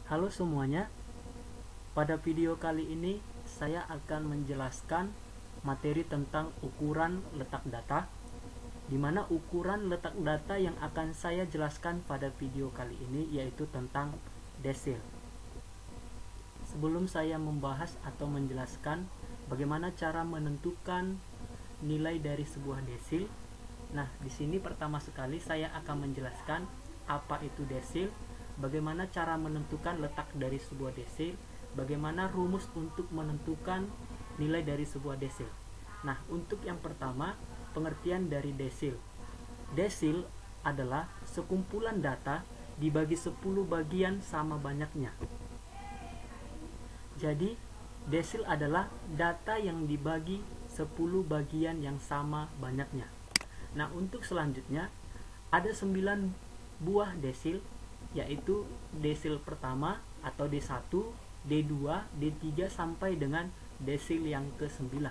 Halo semuanya, pada video kali ini saya akan menjelaskan materi tentang ukuran letak data, di mana ukuran letak data yang akan saya jelaskan pada video kali ini yaitu tentang desil. Sebelum saya membahas atau menjelaskan bagaimana cara menentukan nilai dari sebuah desil, nah di sini pertama sekali saya akan menjelaskan apa itu desil, bagaimana cara menentukan letak dari sebuah desil, bagaimana rumus untuk menentukan nilai dari sebuah desil. Nah, untuk yang pertama, pengertian dari desil. Desil adalah sekumpulan data dibagi 10 bagian sama banyaknya. Jadi, desil adalah data yang dibagi 10 bagian yang sama banyaknya. Nah, untuk selanjutnya ada 9 buah desil, yaitu desil pertama atau D1, D2, D3 sampai dengan desil yang ke-9.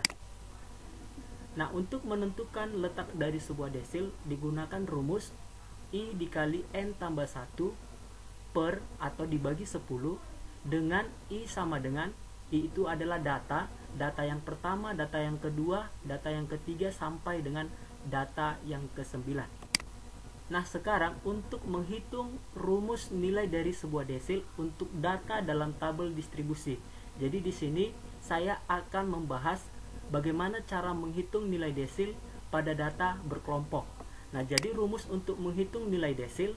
Nah, untuk menentukan letak dari sebuah desil digunakan rumus I dikali N tambah 1 per atau dibagi 10 dengan I sama dengan I itu adalah data yang pertama, data yang kedua, data yang ketiga sampai dengan data yang ke-9. Nah, sekarang untuk menghitung rumus nilai dari sebuah desil untuk data dalam tabel distribusi. Jadi di sini saya akan membahas bagaimana cara menghitung nilai desil pada data berkelompok. Nah, jadi rumus untuk menghitung nilai desil,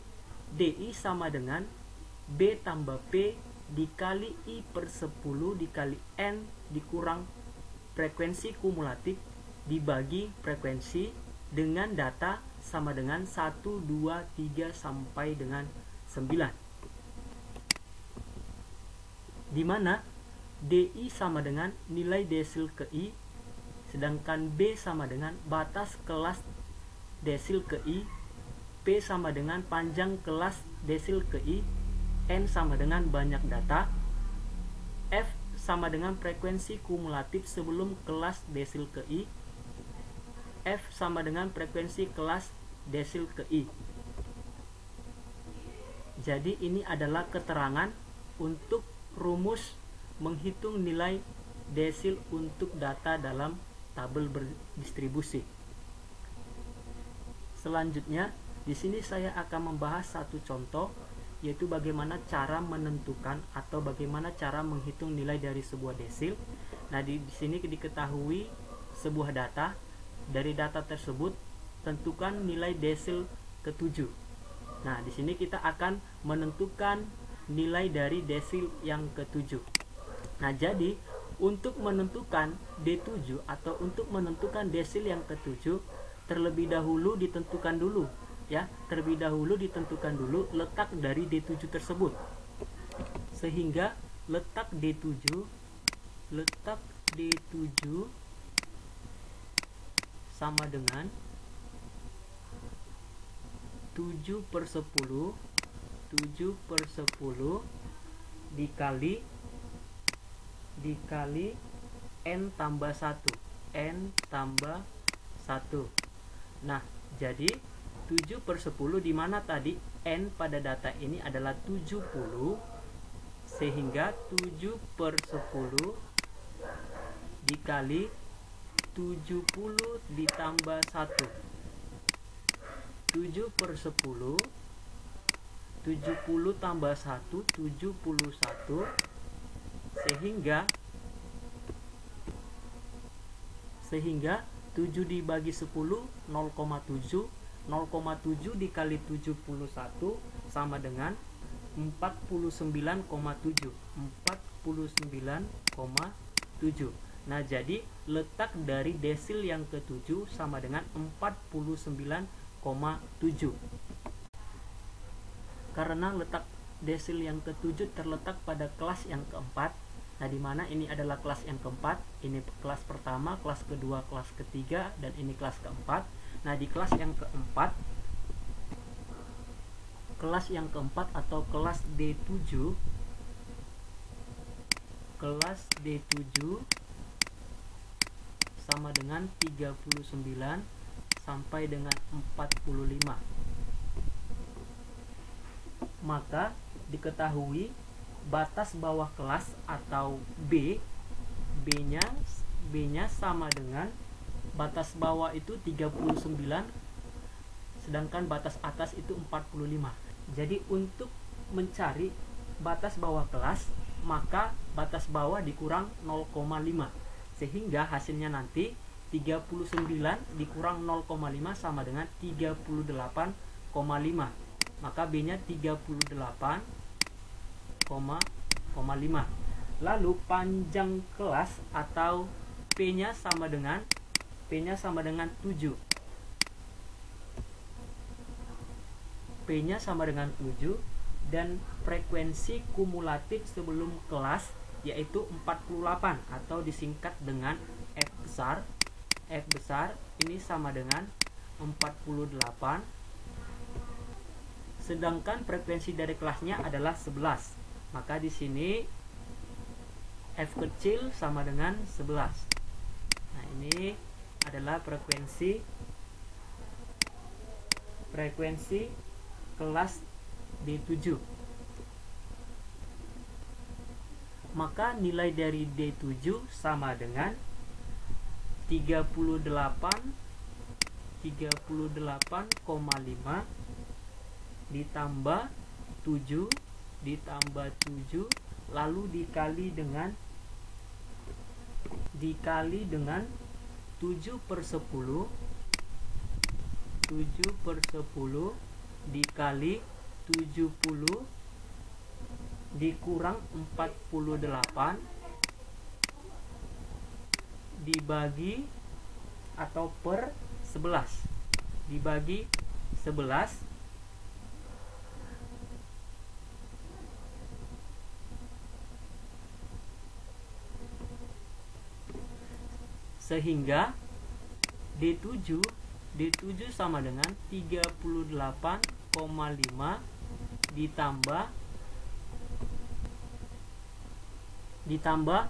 DI sama dengan B tambah P dikali I per 10 dikali N dikurang frekuensi kumulatif dibagi frekuensi dengan data sama dengan 1, 2, 3 sampai dengan 9. Di mana DI sama dengan nilai desil ke I, sedangkan B sama dengan batas kelas desil ke I, P sama dengan panjang kelas desil ke I, N sama dengan banyak data, F sama dengan frekuensi kumulatif sebelum kelas desil ke I, F sama dengan frekuensi kelas desil ke I. Jadi ini adalah keterangan untuk rumus menghitung nilai desil untuk data dalam tabel berdistribusi. Selanjutnya, di sini saya akan membahas satu contoh, yaitu bagaimana cara menentukan atau bagaimana cara menghitung nilai dari sebuah desil. Nah, di sini diketahui sebuah data. Dari data tersebut tentukan nilai desil ke-7. Nah, di sini kita akan menentukan nilai dari desil yang ke-7. Nah, jadi untuk menentukan D7 atau untuk menentukan desil yang ke-7 terlebih dahulu ditentukan dulu ditentukan dulu letak dari D7 tersebut. Sehingga letak D7 sama dengan 7 per 10 dikali N tambah 1. Nah, jadi 7 per 10 di mana tadi N pada data ini adalah 70, sehingga 7 per 10 dikali 70 ditambah 1. 7 per 10, 70 tambah 1, 71, sehingga 7 dibagi 10, 0,7. 0,7 dikali 71 sama dengan 49,7. Nah, jadi letak dari desil yang ke-7 sama dengan 49,7. Karena letak desil yang ke-7 terletak pada kelas yang keempat. Nah, di mana ini adalah kelas yang keempat, ini kelas pertama, kelas kedua, kelas ketiga, dan ini kelas keempat. Nah, di kelas yang keempat atau kelas D7 sama dengan 39 sampai dengan 45. Maka diketahui batas bawah kelas atau B-nya sama dengan batas bawah itu 39, sedangkan batas atas itu 45. Jadi untuk mencari batas bawah kelas, maka batas bawah dikurang 0,5, sehingga hasilnya nanti 39 dikurang 0,5 sama dengan 38,5. Maka B-nya 38,5. Lalu panjang kelas atau P-nya sama dengan 7. P-nya sama dengan 7 dan frekuensi kumulatif sebelum kelas yaitu 48 atau disingkat dengan F besar. F besar ini sama dengan 48, sedangkan frekuensi dari kelasnya adalah 11. Maka di sini F kecil sama dengan 11. Nah, ini adalah frekuensi kelas D7. Maka nilai dari D7 sama dengan 38,5 ditambah 7 lalu dikali dengan 7/10 dikali 70 dikurang 48 dibagi atau per 11 dibagi 11, sehingga D7 sama dengan 38,5 ditambah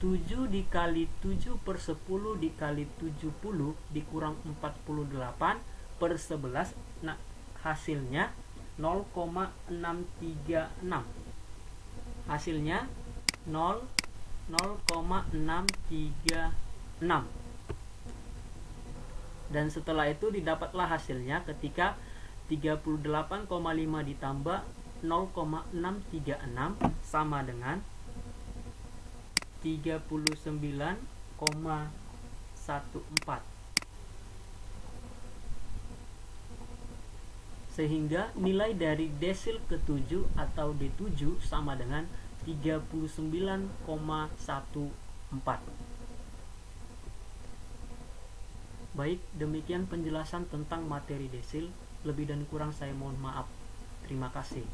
7 dikali 7/10 dikali 70 dikurang 48/11. Nah, hasilnya 0,636. Hasilnya 0,636. Dan setelah itu didapatlah hasilnya ketika 38,5 ditambah 0,636 sama dengan 39,14. Sehingga nilai dari desil ke-7 atau D7 sama dengan 39,14. Baik, demikian penjelasan tentang materi desil. Lebih dan kurang saya mohon maaf. Terima kasih.